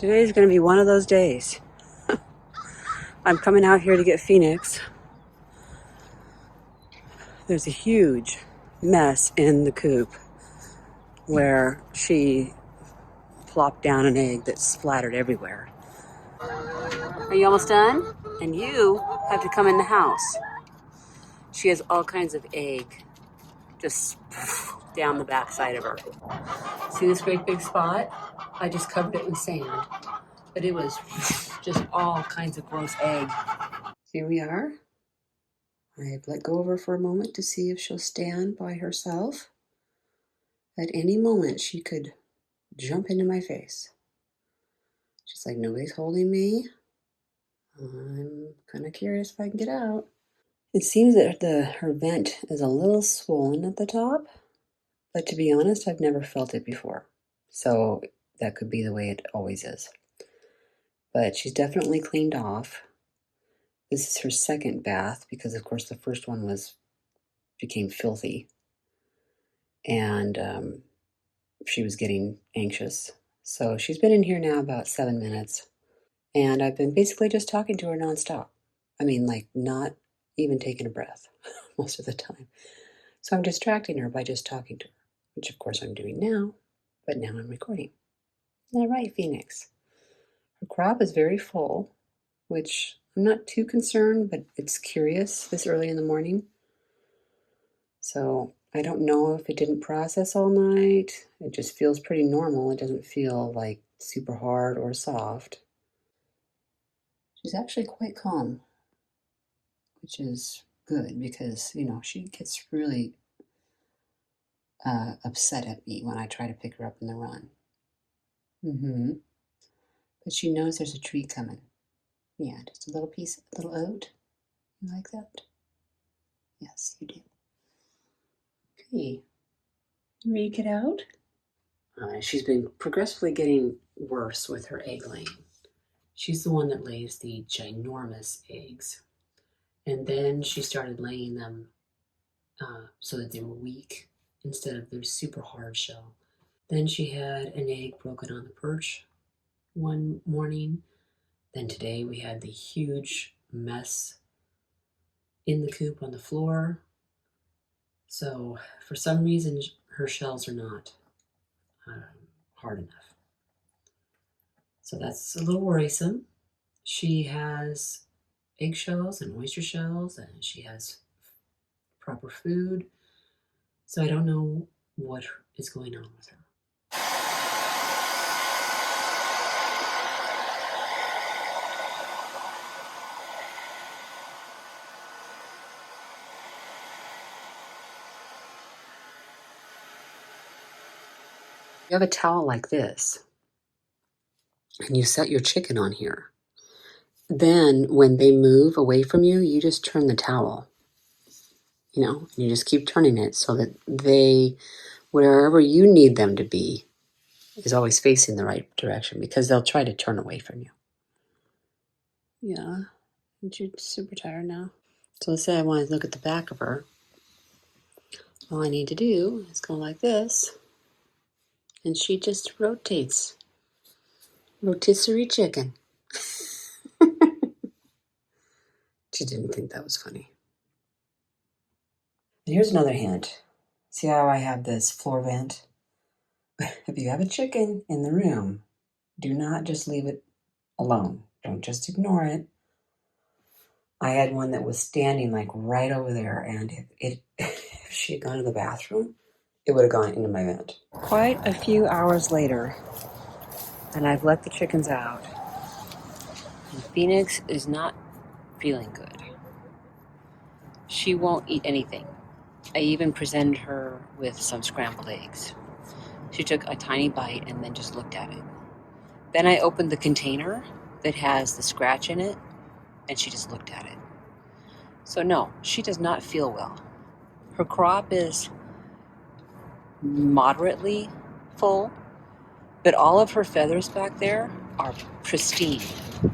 Today's going to be one of those days. I'm coming out here to get Phoenix. There's a huge mess in the coop where she plopped down an egg that splattered everywhere. Are you almost done? And you have to come in the house. She has all kinds of egg just down the back side of her. See this great big spot? I just covered it with sand, but it was just all kinds of gross egg. Here we are. I've let go of her for a moment to see if she'll stand by herself. At any moment, she could jump into my face. She's like, nobody's holding me. I'm kind of curious if I can get out. It seems that her vent is a little swollen at the top, but to be honest, I've never felt it before. So that could be the way it always is. But she's definitely cleaned off. This is her second bath because, of course, the first one became filthy. And she was getting anxious. So she's been in here now about 7 minutes. And I've been basically just talking to her nonstop. I mean, like, not even taking a breath most of the time. So I'm distracting her by just talking to her, which of course I'm doing now, but now I'm recording. Isn't that right, Phoenix? Her crop is very full, which I'm not too concerned, but it's curious this early in the morning. So I don't know if it didn't process all night. It just feels pretty normal. It doesn't feel like super hard or soft. She's actually quite calm, which is good because, she gets really upset at me when I try to pick her up in the run. But she knows there's a treat coming. Yeah, just a little oat. You like that? Yes, you do. Okay. You ready to get out? She's been progressively getting worse with her egg laying. She's the one that lays the ginormous eggs. And then she started laying them so that they were weak instead of their super hard shell. Then she had an egg broken on the perch one morning. Then today we had the huge mess in the coop on the floor. So for some reason, her shells are not hard enough. So that's a little worrisome. She has eggshells and oyster shells, and she has proper food. So I don't know what is going on with her. You have a towel like this, and you set your chicken on here. Then when they move away from you, you just turn the towel, and you just keep turning it so that wherever you need them to be, is always facing the right direction because they'll try to turn away from you. Yeah, aren't you super tired now? So let's say I want to look at the back of her. All I need to do is go like this, and she just rotates. Rotisserie chicken. She didn't think that was funny. And here's another hint. See how I have this floor vent? If you have a chicken in the room, do not just leave it alone. Don't just ignore it. I had one that was standing like right over there, and if she had gone to the bathroom, it would have gone into my vent. Quite a few hours later, and I've let the chickens out. And Phoenix is not feeling good. She won't eat anything. I even presented her with some scrambled eggs. She took a tiny bite and then just looked at it. Then I opened the container that has the scratch in it, and she just looked at it. So no, she does not feel well. Her crop is moderately full, but all of her feathers back there are pristine,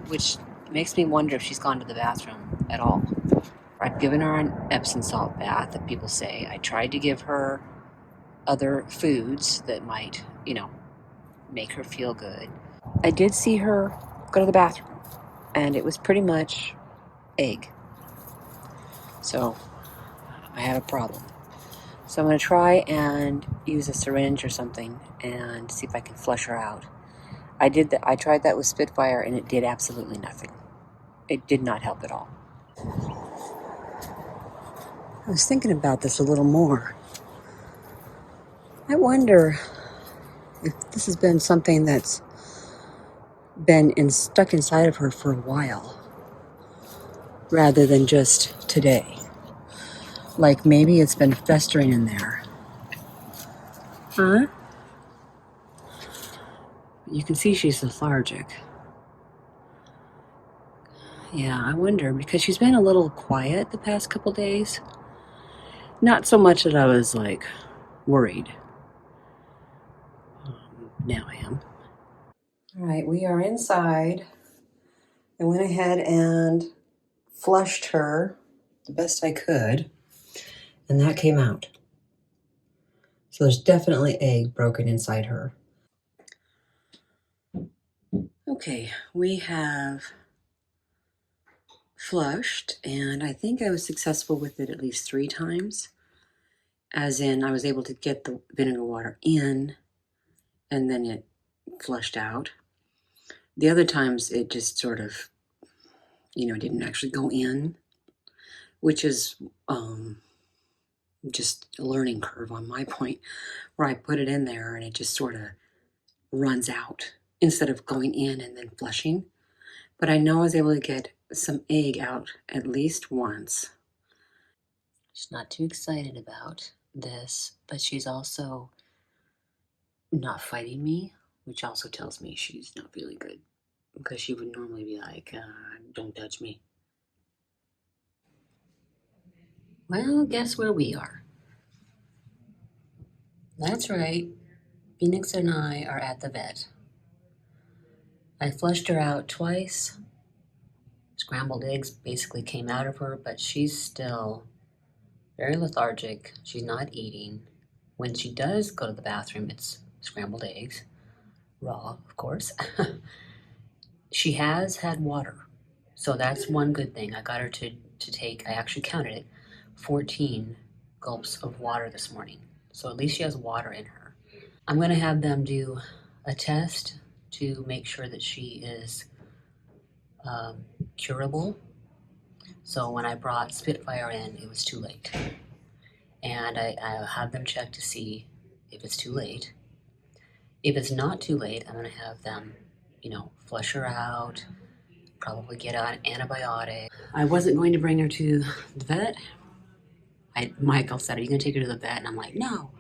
which makes me wonder if she's gone to the bathroom at all. I've given her an Epsom salt bath that people say. I tried to give her other foods that might, make her feel good. I did see her go to the bathroom, and it was pretty much egg. So I had a problem. So I'm going to try and use a syringe or something and see if I can flush her out. I tried that with Spitfire, and it did absolutely nothing. It did not help at all. I was thinking about this a little more. I wonder if this has been something that's been stuck inside of her for a while, rather than just today. Like maybe it's been festering in there. Huh? You can see she's lethargic. Yeah, I wonder, because she's been a little quiet the past couple days. Not so much that I was like worried. Now I am. All right, we are inside. I went ahead and flushed her the best I could, and that came out. So there's definitely egg broken inside her. Okay, we have flushed, and I think I was successful with it at least 3 times. As in, I was able to get the vinegar water in, and then it flushed out. The other times, it just sort of, didn't actually go in, which is just a learning curve on my point, where I put it in there and it just sort of runs out instead of going in and then flushing. But I know I was able to get some egg out at least once. She's not too excited about this, but she's also not fighting me, which also tells me she's not feeling good, because she would normally be like, don't touch me. Well, guess where we are? That's right. Phoenix and I are at the vet. I flushed her out twice. Scrambled eggs basically came out of her, but she's still very lethargic. She's not eating. When she does go to the bathroom, it's scrambled eggs, raw, of course. She has had water, so that's one good thing. I got her to take, I actually counted it, 14 gulps of water this morning. So at least she has water in her. I'm going to have them do a test to make sure that she is curable. So when I brought Spitfire in, it was too late. And I'll have them check to see if it's too late. If it's not too late, I'm going to have them, flush her out, probably get on antibiotic. I wasn't going to bring her to the vet. Michael said, "Are you going to take her to the vet?" And I'm like, "No."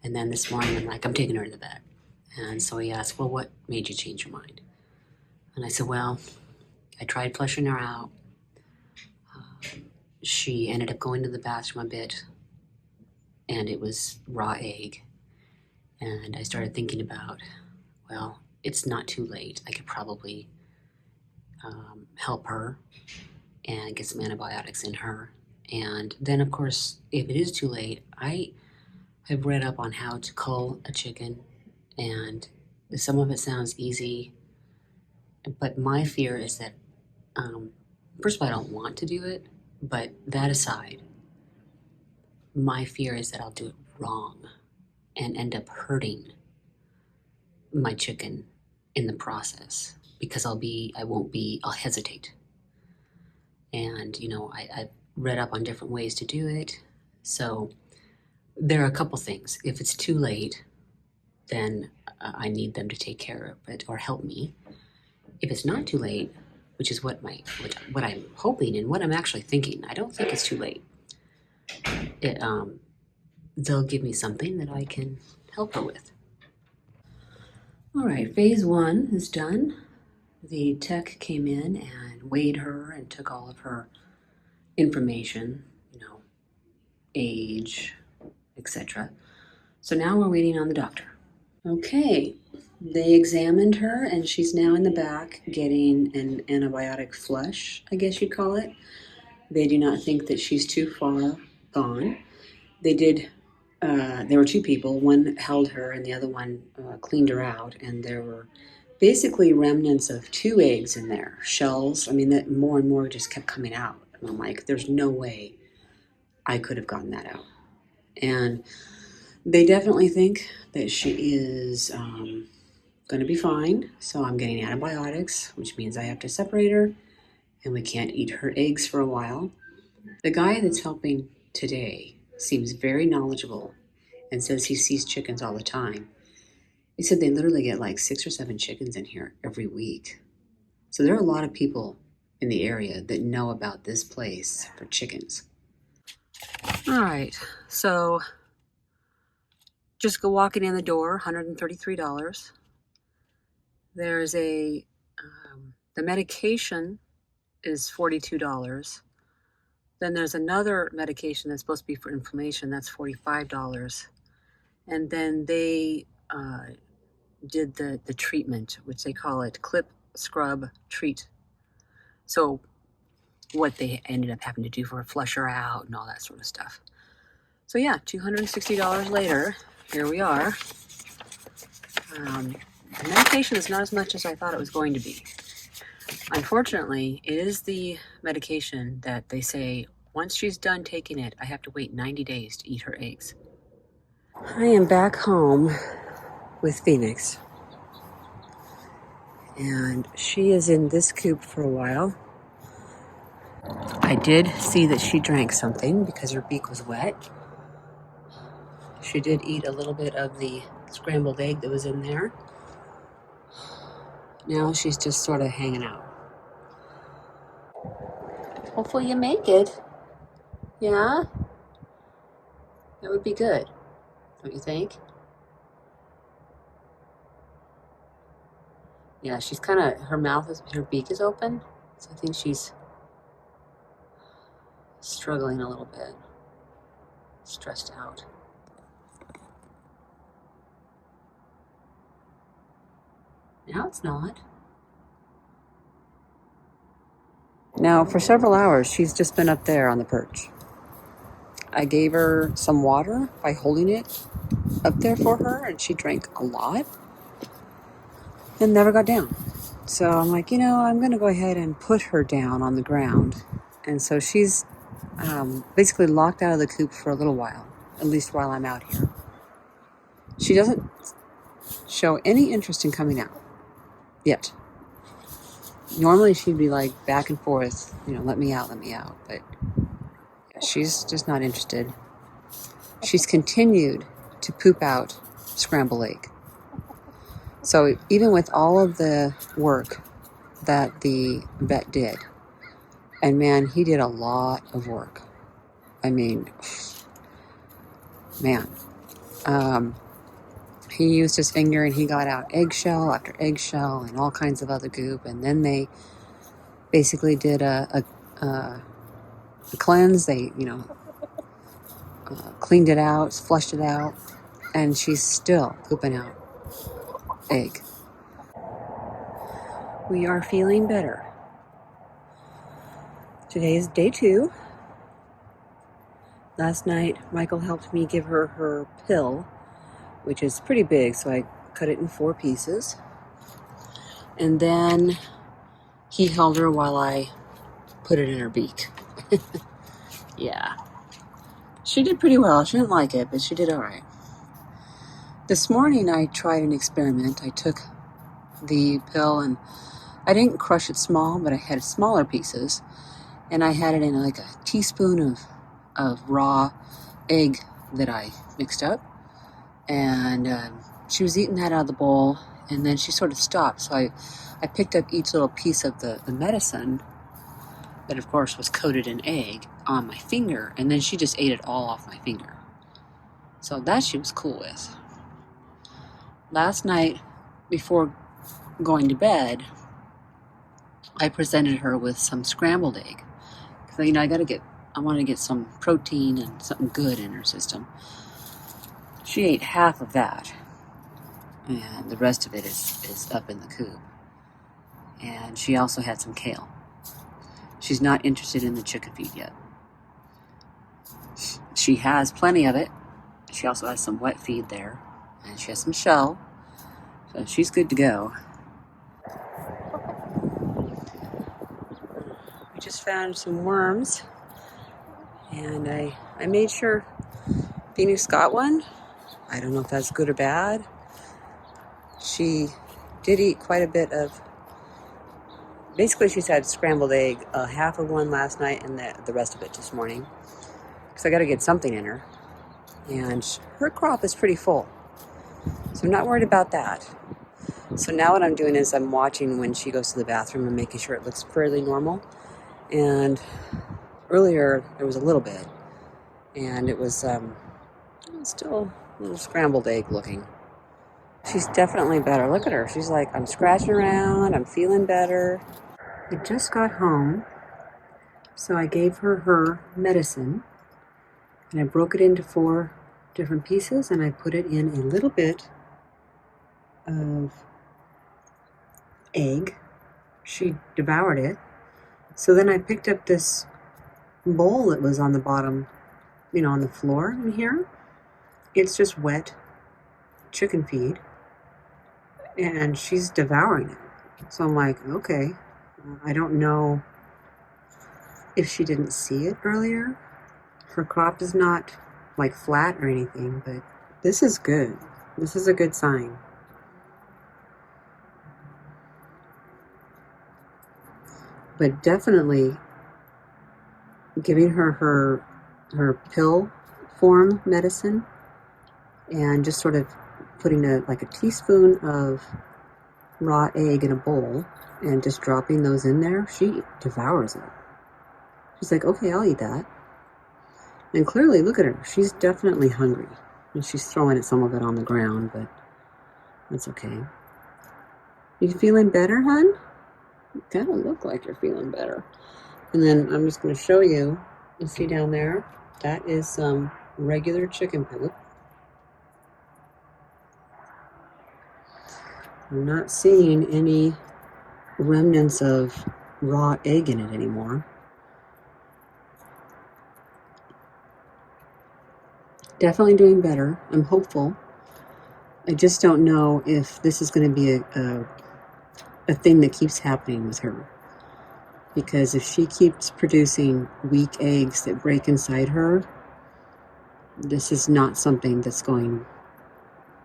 And then this morning, I'm like, "I'm taking her to the vet." And so he asked, "Well, what made you change your mind?" And I said, "Well, I tried flushing her out. She ended up going to the bathroom a bit, and it was raw egg. And I started thinking about, well, it's not too late. I could probably help her and get some antibiotics in her. And then, of course, if it is too late, I have read up on how to cull a chicken, and some of it sounds easy, but my fear is that, first of all, I don't want to do it, but that aside, my fear is that I'll do it wrong and end up hurting my chicken in the process, because I'll hesitate. And, I've read up on different ways to do it. So there are a couple things. If it's too late, then I need them to take care of it or help me. If it's not too late, which is what I'm hoping and what I'm actually thinking, I don't think it's too late. They'll give me something that I can help her with. All right, phase 1 is done. The tech came in and weighed her and took all of her information, age, etc. So now we're waiting on the doctor. Okay, they examined her, and she's now in the back getting an antibiotic flush, I guess you'd call it. They do not think that she's too far gone. There were 2 people. One held her and the other one cleaned her out, and there were basically remnants of 2 eggs in there, shells. I mean, that more and more just kept coming out. And I'm like, there's no way I could have gotten that out. And they definitely think that she is going to be fine. So I'm getting antibiotics, which means I have to separate her, and we can't eat her eggs for a while. The guy that's helping today seems very knowledgeable and says he sees chickens all the time. He said they literally get like 6 or 7 chickens in here every week. So there are a lot of people in the area that know about this place for chickens. All right, so just go walking in the door, $133. There's the medication is $42. Then there's another medication that's supposed to be for inflammation, that's $45. And then they did the treatment, which they call it clip, scrub, treat. So what they ended up having to do for flush her out and all that sort of stuff. So yeah, $260 later, here we are. The medication is not as much as I thought it was going to be. Unfortunately, it is the medication that they say once she's done taking it, I have to wait 90 days to eat her eggs. I am back home with Phoenix. And she is in this coop for a while. I did see that she drank something because her beak was wet. She did eat a little bit of the scrambled egg that was in there. Now she's just sort of hanging out. Hopefully you make it. Yeah? That would be good, don't you think? Yeah, she's kind of, her beak is open. So I think she's struggling a little bit. Stressed out. Now it's not. Now, for several hours, she's just been up there on the perch. I gave her some water by holding it up there for her, and she drank a lot and never got down. So I'm like, I'm going to go ahead and put her down on the ground. And so she's basically locked out of the coop for a little while, at least while I'm out here. She doesn't show any interest in coming out yet. Normally she'd be like back and forth, let me out. But yeah, she's just not interested. She's continued to poop out scrambled egg. So even with all of the work that the vet did, and man, he did a lot of work. I mean, man. He used his finger and he got out eggshell after eggshell and all kinds of other goop. And then they basically did a cleanse. They, cleaned it out, flushed it out, and she's still pooping out egg. We are feeling better. Today is day 2. Last night, Michael helped me give her her pill, which is pretty big, so I cut it in 4 pieces. And then he held her while I put it in her beak. Yeah. She did pretty well. She didn't like it, but she did all right. This morning I tried an experiment. I took the pill and I didn't crush it small, but I had smaller pieces. And I had it in like a teaspoon of raw egg that I mixed up. And she was eating that out of the bowl, and then she sort of stopped. So I picked up each little piece of the medicine that, of course, was coated in egg on my finger, and then she just ate it all off my finger. So that she was cool with. Last night, before going to bed, I presented her with some scrambled egg. So, I wanted to get some protein and something good in her system. She ate half of that, and the rest of it is up in the coop. And she also had some kale. She's not interested in the chicken feed yet. She has plenty of it. She also has some wet feed there, and she has some shell, so she's good to go. We just found some worms, and I made sure Phoenix got one. I don't know if that's good or bad. She did eat quite a bit of, basically she's had scrambled egg, half of one last night and the rest of it this morning. Because I got to get something in her. And her crop is pretty full. So I'm not worried about that. So now what I'm doing is I'm watching when she goes to the bathroom and making sure it looks fairly normal. And earlier there was a little bit. And it was still a little scrambled egg looking. She's definitely better. Look at her. She's like, I'm scratching around. I'm feeling better. I just got home. So I gave her medicine. And I broke it into 4 different pieces. And I put it in a little bit of egg. She devoured it. So then I picked up this bowl that was on the bottom, on the floor in here. It's just wet chicken feed. And she's devouring it. So I'm like, okay, I don't know if she didn't see it earlier. Her crop is not like flat or anything, but this is good. This is a good sign. But definitely giving her pill form medicine and just sort of putting a teaspoon of raw egg in a bowl and just dropping those in there, she devours it. She's like, okay, I'll eat that. And clearly, look at her. She's definitely hungry. And she's throwing some of it on the ground, but that's okay. You feeling better, hon? You kind of look like you're feeling better. And then I'm just going to show you. You see down there? That is some regular chicken poop. I'm not seeing any remnants of raw egg in it anymore. Definitely doing better. I'm hopeful. I just don't know if this is going to be a thing that keeps happening with her. Because if she keeps producing weak eggs that break inside her, this is not something that's going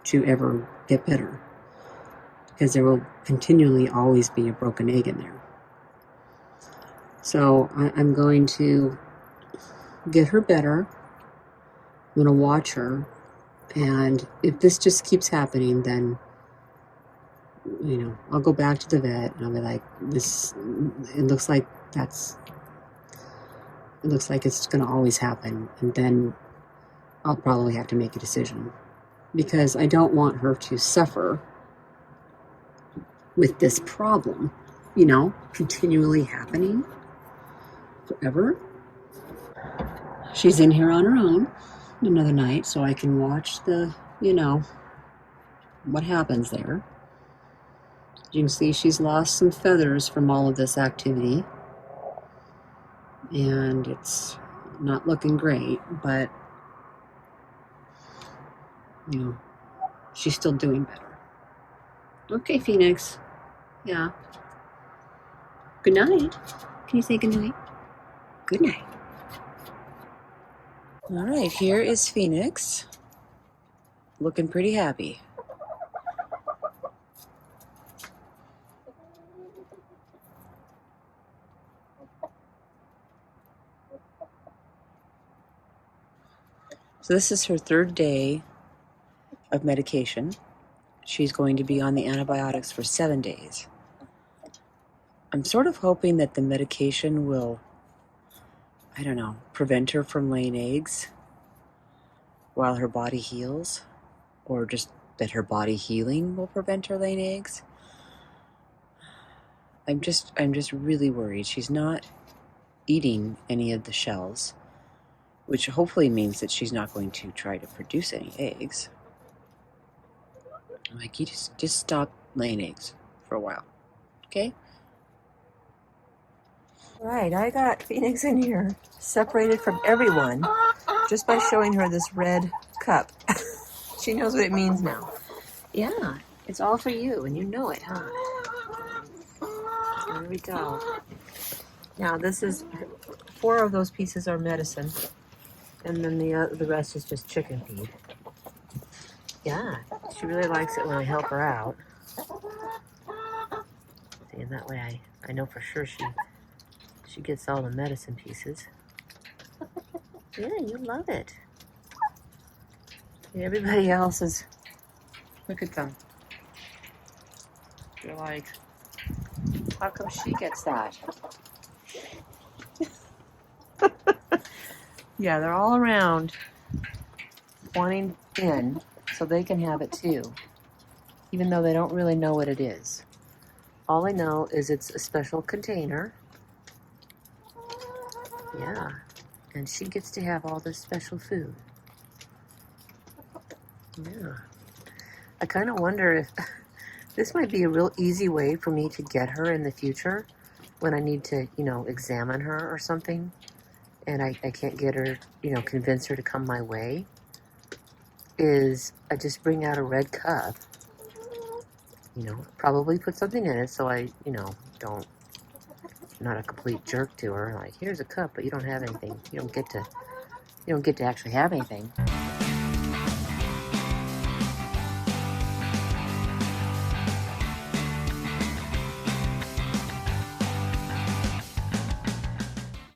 to ever get better. Because there will continually always be a broken egg in there. So I'm going to get her better. I'm going to watch her. And if this just keeps happening, then, I'll go back to the vet and I'll be like, it looks like it's going to always happen. And then I'll probably have to make a decision. Because I don't want her to suffer with this problem, continually happening forever. She's in here on her own another night, so I can watch what happens there. You can see she's lost some feathers from all of this activity, and it's not looking great, but she's still doing better. Okay, Phoenix. Yeah. Good night. Can you say good night? Good night. All right, here is Phoenix. Looking pretty happy. So this is her 3rd day of medication. She's going to be on the antibiotics for 7 days. I'm sort of hoping that the medication will, prevent her from laying eggs while her body heals, or just that her body healing will prevent her laying eggs. I'm just really worried. She's not eating any of the shells, which hopefully means that she's not going to try to produce any eggs. I'm like, you just stop laying eggs for a while, okay? Right, I got Phoenix in here, separated from everyone, just by showing her this red cup. She knows what it means now. Yeah, it's all for you, and you know it, huh? There we go. Now this is, 4 of those pieces are medicine, and then the rest is just chicken feed. Yeah, she really likes it when I help her out. See, and that way I know for sure she gets all the medicine pieces. Yeah, you love it. Yeah, everybody else is, look at them. You're like, how come she gets that? Yeah, they're all around wanting in so they can have it too, even though they don't really know what it is. All they know is it's a special container. Yeah, and she gets to have all this special food. Yeah. I kind of wonder if this might be a real easy way for me to get her in the future when I need to, examine her or something, and I can't get her, convince her to come my way, is I just bring out a red cup, probably put something in it so I, don't, not a complete jerk to her, like, here's a cup, but you don't have anything. You don't get to actually have anything.